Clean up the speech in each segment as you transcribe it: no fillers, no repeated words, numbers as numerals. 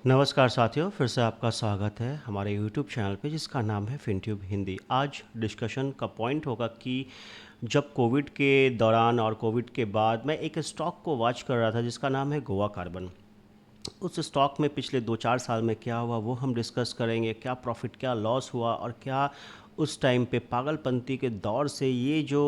नमस्कार साथियों, फिर से आपका स्वागत है हमारे यूट्यूब चैनल पे जिसका नाम है फिनट्यूब हिंदी। आज डिस्कशन का पॉइंट होगा कि जब कोविड के दौरान और कोविड के बाद मैं एक स्टॉक को वॉच कर रहा था जिसका नाम है गोवा कार्बन। उस स्टॉक में पिछले 2-4 साल में क्या हुआ वो हम डिस्कस करेंगे, क्या प्रॉफिट क्या लॉस हुआ और क्या उस टाइम पे पागलपंती के दौर से ये जो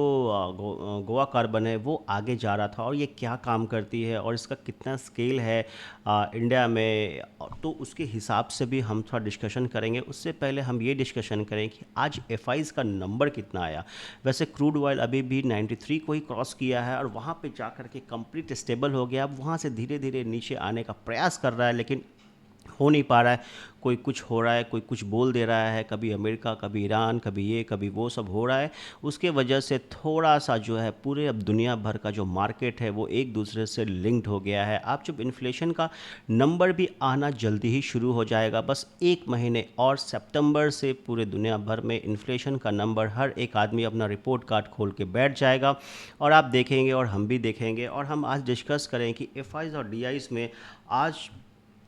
गोवा कार्बन है वो आगे जा रहा था और ये क्या काम करती है और इसका कितना स्केल है इंडिया में। तो उसके हिसाब से भी हम थोड़ा डिस्कशन करेंगे। उससे पहले हम ये डिस्कशन करें कि आज एफ का नंबर कितना आया। वैसे क्रूड ऑयल अभी भी 93 को ही क्रॉस किया है और वहाँ पे जाकर के कंप्लीट स्टेबल हो गया। अब वहाँ से धीरे धीरे नीचे आने का प्रयास कर रहा है लेकिन हो नहीं पा रहा है। कोई कुछ हो रहा है, कोई कुछ बोल दे रहा है, कभी अमेरिका, कभी ईरान, कभी ये कभी वो सब हो रहा है। उसके वजह से थोड़ा सा जो है पूरे अब दुनिया भर का जो मार्केट है वो एक दूसरे से लिंक्ड हो गया है। आप जब इन्फ्लेशन का नंबर भी आना जल्दी ही शुरू हो जाएगा, बस 1 महीने और सितंबर से पूरे दुनिया भर में इन्फ्लेशन का नंबर हर एक आदमी अपना रिपोर्ट कार्ड खोल के बैठ जाएगा और आप देखेंगे और हम भी देखेंगे। और हम आज डिस्कस करें कि एफ और डी में आज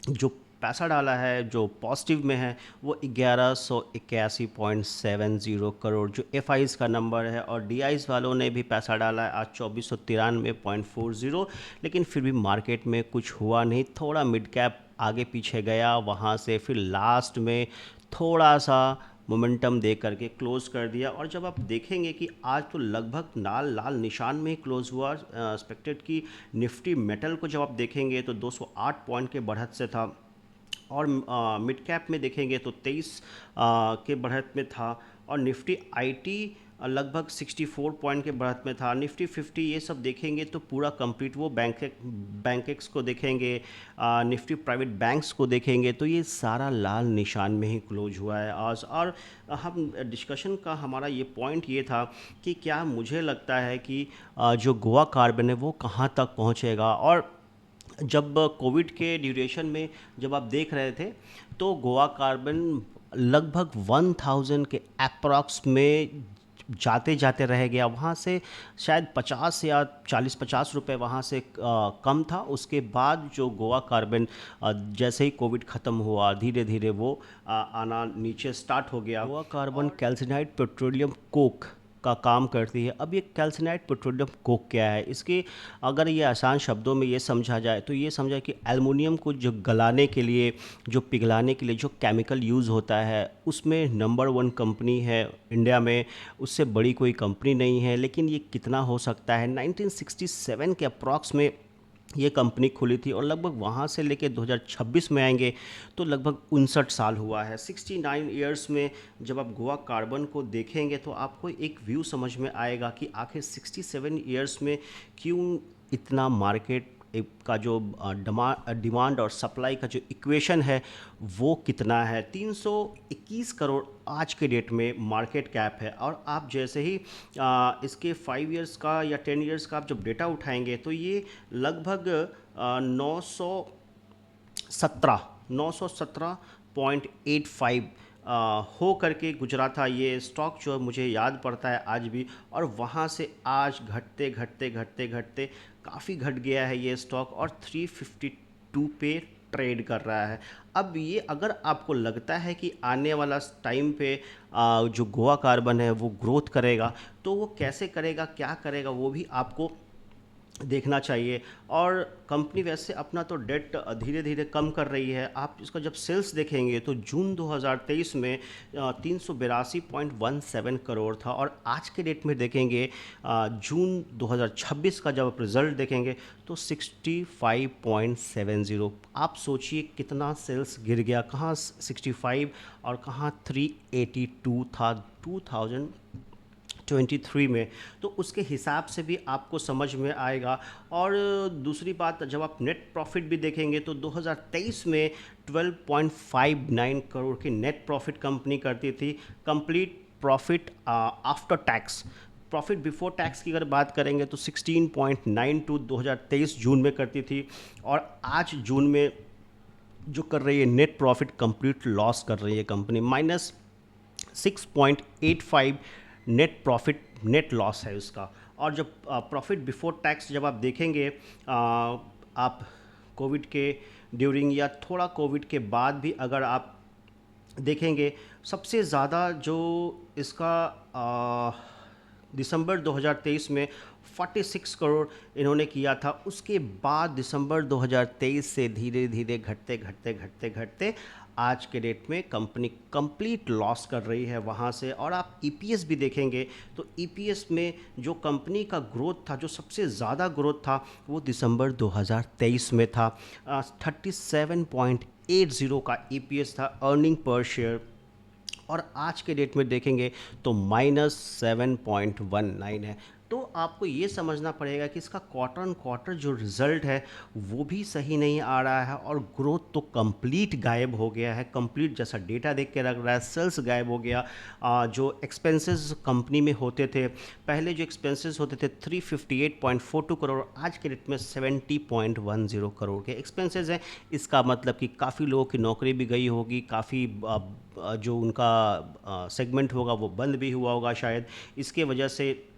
जो पैसा डाला है जो पॉजिटिव में है वो 1181.70 करोड़ जो एफ का नंबर है, और डी वालों ने भी पैसा डाला है आज 2493.40। लेकिन फिर भी मार्केट में कुछ हुआ नहीं, थोड़ा मिड कैप आगे पीछे गया, वहाँ से फिर लास्ट में थोड़ा सा मोमेंटम दे करके क्लोज कर दिया। और जब आप देखेंगे कि आज तो लगभग लाल लाल निशान में ही क्लोज हुआ। एक्सपेक्टेड की निफ्टी मेटल को जब आप देखेंगे तो 208 पॉइंट के बढ़त से था और मिड कैप में देखेंगे तो 23 के बढ़त में था। और निफ्टी आईटी लगभग 64 पॉइंट के बढ़त में था। निफ्टी 50 ये सब देखेंगे तो पूरा कंप्लीट वो बैंकेक्स को देखेंगे, निफ्टी प्राइवेट बैंक्स को देखेंगे तो ये सारा लाल निशान में ही क्लोज हुआ है आज। और हम डिस्कशन का हमारा ये पॉइंट ये था कि क्या मुझे लगता है कि जो गोवा कार्बन है वो कहाँ तक पहुँचेगा। और जब कोविड के ड्यूरेशन में जब आप देख रहे थे तो गोवा कार्बन लगभग 1000 के अप्रॉक्स में जाते जाते रह गया। वहाँ से शायद 50 या 40-50 रुपए वहाँ से कम था। उसके बाद जो गोवा कार्बन जैसे ही कोविड ख़त्म हुआ धीरे धीरे वो आना नीचे स्टार्ट हो गया। गोवा कार्बन कैल्सिनाइड पेट्रोलियम कोक का काम करती है। अब ये कैल्सिनाइड पेट्रोलियम कोक क्या है, इसके अगर ये आसान शब्दों में ये समझा जाए तो ये समझा कि एल्युमिनियम को जो गलाने के लिए, जो पिघलाने के लिए जो केमिकल यूज़ होता है उसमें नंबर 1 कंपनी है इंडिया में। उससे बड़ी कोई कंपनी नहीं है। लेकिन ये कितना हो सकता है, 1967 के अप्रॉक्स में ये कंपनी खुली थी और लगभग वहाँ से लेके 2026 में आएंगे तो लगभग 59 साल हुआ है। 69 ईयर्स में जब आप गोवा कार्बन को देखेंगे तो आपको एक व्यू समझ में आएगा कि आखिर 67 ईयर्स में क्यों इतना मार्केट का जो डिमांड और सप्लाई का जो इक्वेशन है वो कितना है। 321 करोड़ आज के डेट में मार्केट कैप है। और आप जैसे ही इसके 5 इयर्स का या 10 इयर्स का आप जब डेटा उठाएंगे तो ये लगभग 917.85 हो करके गुजरा था ये स्टॉक, जो मुझे याद पड़ता है आज भी। और वहाँ से आज घटते घटते घटते घटते काफ़ी घट गया है ये स्टॉक और 352 पे ट्रेड कर रहा है। अब ये अगर आपको लगता है कि आने वाला टाइम पे जो गोवा कार्बन है वो ग्रोथ करेगा तो वो कैसे करेगा, क्या करेगा, वो भी आपको देखना चाहिए। और कंपनी वैसे अपना तो डेट धीरे धीरे कम कर रही है। आप इसका जब सेल्स देखेंगे तो जून 2023 में 382.17 करोड़ था और आज के डेट में देखेंगे जून 2026 का जब आप रिज़ल्ट देखेंगे तो 65.70। आप सोचिए कितना सेल्स गिर गया, कहाँ 65 और कहाँ 382 था 2023 में। तो उसके हिसाब से भी आपको समझ में आएगा। और दूसरी बात, जब आप नेट प्रॉफिट भी देखेंगे तो 2023 में 12.59 करोड़ की नेट प्रॉफिट कंपनी करती थी। Complete profit after tax, profit before tax की अगर बात करेंगे तो 16.92 2023 जून में करती थी। और आज जून में जो कर रही है नेट प्रॉफिट कंप्लीट लॉस कर रही है company, -6.85 net profit, net loss है उसका। और जब प्रॉफिट बिफोर टैक्स जब आप देखेंगे आप कोविड के ड्यूरिंग या थोड़ा कोविड के बाद भी अगर आप देखेंगे, सबसे ज़्यादा जो इसका दिसंबर 2023 में 46 करोड़ इन्होंने किया था। उसके बाद दिसंबर 2023 से धीरे धीरे घटते घटते घटते घटते आज के डेट में कंपनी कंप्लीट लॉस कर रही है वहाँ से। और आप ईपीएस भी देखेंगे तो ईपीएस में जो कंपनी का ग्रोथ था, जो सबसे ज़्यादा ग्रोथ था, वो दिसंबर 2023 में था। 37.80 का ईपीएस था, अर्निंग पर शेयर। और आज के डेट में देखेंगे तो -7.19 है। तो आपको ये समझना पड़ेगा कि इसका क्वार्टर ऑन क्वार्टर जो रिज़ल्ट है वो भी सही नहीं आ रहा है, और ग्रोथ तो कंप्लीट गायब हो गया है। कंप्लीट जैसा डेटा देख के लग रहा है, सेल्स गायब हो गया। जो एक्सपेंसेस कंपनी में होते थे, पहले जो एक्सपेंसेस होते थे 358.42 करोड़, आज के डेट में 70.10 करोड़ के एक्सपेंसेस हैं। इसका मतलब कि काफ़ी लोगों की नौकरी भी गई होगी, काफ़ी जो उनका सेगमेंट होगा वो बंद भी हुआ होगा शायद। इसके वजह से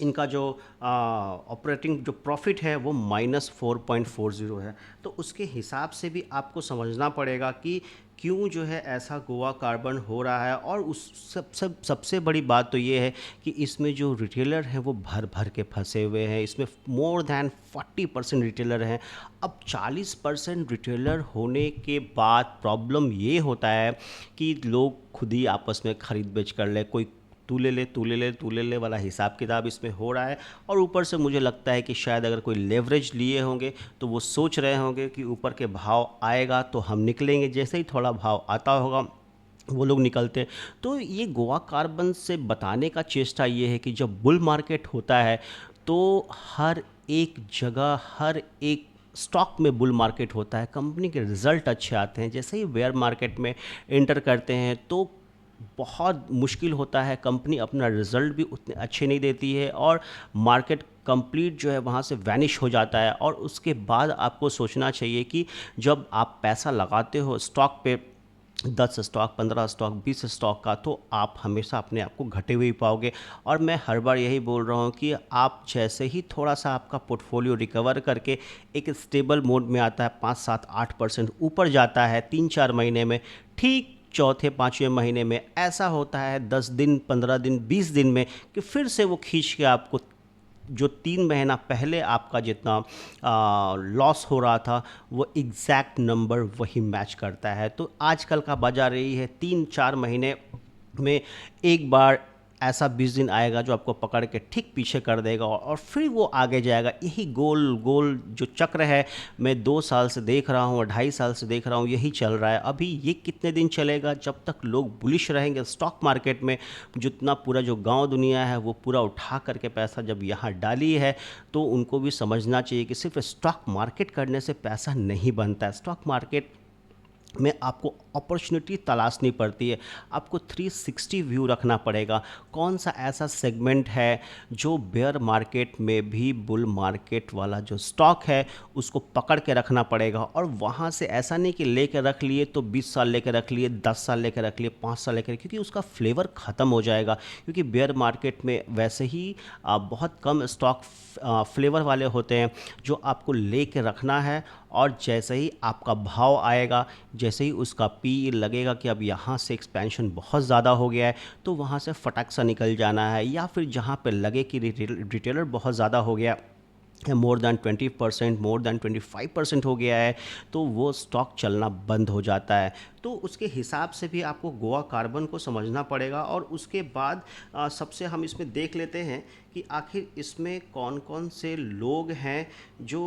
इनका जो ऑपरेटिंग जो प्रॉफिट है वो -4.40 है। तो उसके हिसाब से भी आपको समझना पड़ेगा कि क्यों जो है ऐसा गोवा कार्बन हो रहा है। और उस सबसे बड़ी बात तो ये है कि इसमें जो रिटेलर हैं वो भर भर के फंसे हुए हैं। इसमें मोर दैन 40% रिटेलर हैं। अब 40% रिटेलर होने के बाद प्रॉब्लम ये होता है कि लोग खुद ही आपस में खरीद बेच कर ले, कोई तू ले ले तू ले ले तू ले ले वाला हिसाब किताब इसमें हो रहा है। और ऊपर से मुझे लगता है कि शायद अगर कोई लेवरेज लिए होंगे तो वो सोच रहे होंगे कि ऊपर के भाव आएगा तो हम निकलेंगे, जैसे ही थोड़ा भाव आता होगा वो लोग निकलते हैं। तो ये गोवा कार्बन से बताने का चेष्टा ये है कि जब बुल मार्केट होता है तो हर एक जगह, हर एक स्टॉक में बुल मार्केट होता है, कंपनी के रिज़ल्ट अच्छे आते हैं। जैसे ही बेयर मार्केट में एंटर करते हैं तो बहुत मुश्किल होता है, कंपनी अपना रिज़ल्ट भी उतने अच्छे नहीं देती है और मार्केट कंप्लीट जो है वहाँ से वैनिश हो जाता है। और उसके बाद आपको सोचना चाहिए कि जब आप पैसा लगाते हो स्टॉक पे, 10 स्टॉक, 15 स्टॉक, 20 स्टॉक का, तो आप हमेशा अपने आप को घटे हुए ही पाओगे। और मैं हर बार यही बोल रहा हूँ कि आप जैसे ही थोड़ा सा आपका पोर्टफोलियो रिकवर करके एक स्टेबल मोड में आता है, 5, 7, 8% ऊपर जाता है 3-4 महीने में, ठीक चौथे 5वें महीने में ऐसा होता है 10 दिन, 15 दिन, 20 दिन में कि फिर से वो खींच के आपको जो 3 महीना पहले आपका जितना लॉस हो रहा था वो एग्जैक्ट नंबर वही मैच करता है। तो आजकल का बाजार यही है, 3-4 महीने में एक बार ऐसा 20 दिन आएगा जो आपको पकड़ के ठीक पीछे कर देगा और फिर वो आगे जाएगा। यही गोल गोल जो चक्र है, मैं 2 साल से देख रहा हूँ, 2.5 साल से देख रहा हूँ, यही चल रहा है। अभी ये कितने दिन चलेगा? जब तक लोग बुलिश रहेंगे स्टॉक मार्केट में, जितना पूरा जो गांव दुनिया है वो पूरा उठा करके पैसा जब यहाँ डाली है, तो उनको भी समझना चाहिए कि सिर्फ स्टॉक मार्केट करने से पैसा नहीं बनता है। स्टॉक मार्केट में आपको अपॉर्चुनिटी तलाशनी पड़ती है, आपको 360 व्यू रखना पड़ेगा। कौन सा ऐसा सेगमेंट है जो बेयर मार्केट में भी बुल मार्केट वाला जो स्टॉक है उसको पकड़ के रखना पड़ेगा। और वहाँ से ऐसा नहीं कि लेकर रख लिए तो 20 साल लेकर रख लिए, 10 साल लेकर रख लिए, 5 साल लेकर, क्योंकि उसका फ्लेवर ख़त्म हो जाएगा। क्योंकि बेयर मार्केट में वैसे ही बहुत कम स्टॉक फ्लेवर वाले होते हैं जो आपको लेके रखना है। और जैसे ही आपका भाव आएगा, जैसे ही उसका पी लगेगा कि अब यहाँ से एक्सपेंशन बहुत ज़्यादा हो गया है, तो वहाँ से फटक सा निकल जाना है। या फिर जहाँ पे लगे कि रिटेलर बहुत ज़्यादा हो गया है, मोर दैन 20%, मोर दैन 25% हो गया है, तो वो स्टॉक चलना बंद हो जाता है। तो उसके हिसाब से भी आपको गोवा कार्बन को समझना पड़ेगा। और उसके बाद सबसे हम इसमें देख लेते हैं कि आखिर इसमें कौन कौन से लोग हैं जो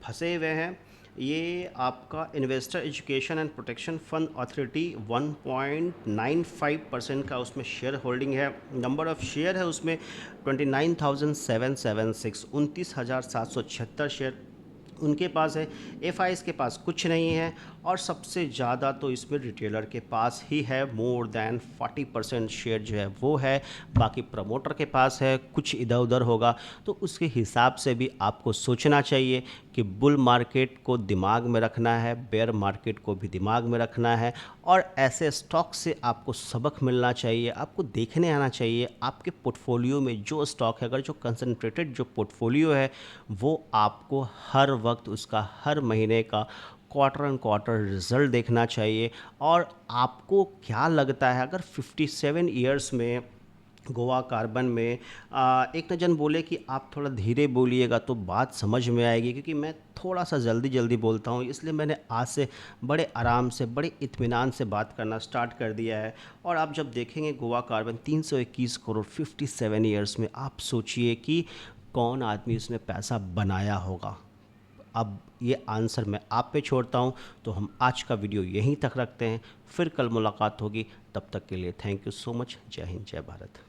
फंसे हुए हैं। ये आपका investor education and protection fund authority 1.95% का उसमें शेयर होल्डिंग है। नंबर ऑफ़ शेयर है उसमें 29,776, 29,776 शेयर उनके पास है। एफआईएस के पास कुछ नहीं है। और सबसे ज़्यादा तो इसमें रिटेलर के पास ही है, मोर दैन 40% शेयर जो है वो है। बाकी प्रमोटर के पास है, कुछ इधर उधर होगा। तो उसके हिसाब से भी आपको सोचना चाहिए कि बुल मार्केट को दिमाग में रखना है, बेयर मार्केट को भी दिमाग में रखना है, और ऐसे स्टॉक से आपको सबक मिलना चाहिए, आपको देखने आना चाहिए आपके पोर्टफोलियो में जो स्टॉक है, अगर जो कंसंट्रेटेड जो पोर्टफोलियो है वो आपको हर वक्त उसका हर महीने का क्वार्टर एंड क्वार्टर रिजल्ट देखना चाहिए। और आपको क्या लगता है अगर 57 ईयर्स में गोवा कार्बन में एक न जन बोले कि आप थोड़ा धीरे बोलिएगा तो बात समझ में आएगी, क्योंकि मैं थोड़ा सा जल्दी जल्दी बोलता हूँ, इसलिए मैंने आज से बड़े आराम से बड़े इत्मीनान से बात करना स्टार्ट कर दिया है। और आप जब देखेंगे गोवा कार्बन 321 करोड़ 57 ईयर्स में, आप सोचिए कि कौन आदमी उसमें पैसा बनाया होगा। अब ये आंसर मैं आप पे छोड़ता हूँ। तो हम आज का वीडियो यहीं तक रखते हैं, फिर कल मुलाकात होगी, तब तक के लिए थैंक यू सो मच। जय हिंद, जय भारत।